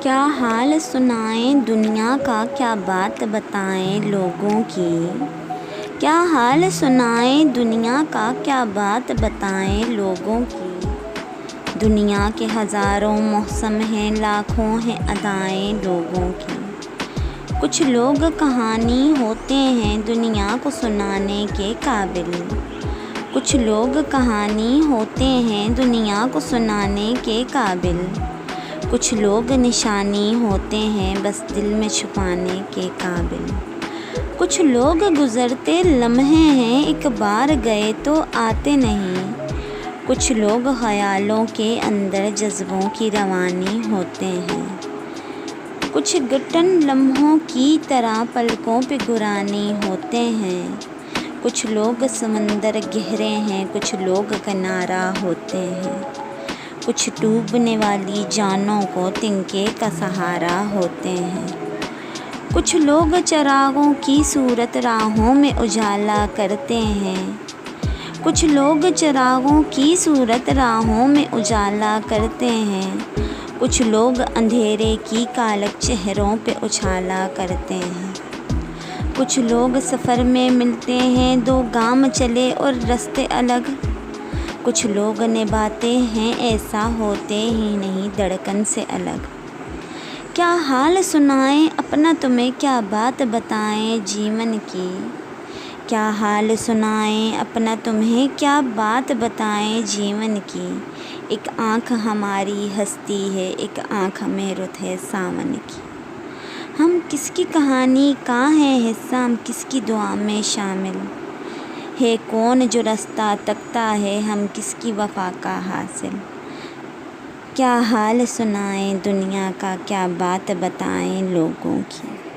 کیا حال سنائیں دنیا کا، کیا بات بتائیں لوگوں کی۔ کیا حال سنائیں دنیا کا، کیا بات بتائیں لوگوں کی۔ دنیا کے ہزاروں موسم ہیں، لاکھوں ہیں ادائیں لوگوں کی۔ کچھ لوگ کہانی ہوتے ہیں دنیا کو سنانے کے قابل۔ کچھ لوگ کہانی ہوتے ہیں دنیا کو سنانے کے قابل۔ کچھ لوگ نشانی ہوتے ہیں بس دل میں چھپانے کے قابل۔ کچھ لوگ گزرتے لمحے ہیں، ایک بار گئے تو آتے نہیں۔ کچھ لوگ خیالوں کے اندر جذبوں کی روانی ہوتے ہیں۔ کچھ گٹن لمحوں کی طرح پلکوں پہ گرانی ہوتے ہیں۔ کچھ لوگ سمندر گہرے ہیں، کچھ لوگ کنارہ ہوتے ہیں۔ کچھ ڈوبنے والی جانوں کو تنکے کا سہارا ہوتے ہیں۔ کچھ لوگ چراغوں کی صورت راہوں میں اجالا کرتے ہیں۔ کچھ لوگ چراغوں کی صورت راہوں میں اجالا کرتے ہیں۔ کچھ لوگ اندھیرے کی کالک چہروں پہ اچھالا کرتے ہیں۔ کچھ لوگ سفر میں ملتے ہیں، دو گام چلے اور رستے الگ۔ کچھ لوگ نبھاتے ہیں ایسا ہوتے ہی نہیں دھڑکن سے الگ۔ کیا حال سنائیں اپنا تمہیں، کیا بات بتائیں جیون کی۔ کیا حال سنائیں اپنا تمہیں، کیا بات بتائیں جیون کی۔ ایک آنکھ ہماری ہستی ہے، ایک آنکھ میں رت ہے ساون کی۔ ہم کس کی کہانی کا ہیں حصہ، ہم کس کی دعا میں شامل ہے کون جو رستہ تکتا ہے، ہم کس کی وفا کا حاصل۔ کیا حال سنائیں دنیا کا، کیا بات بتائیں لوگوں کی۔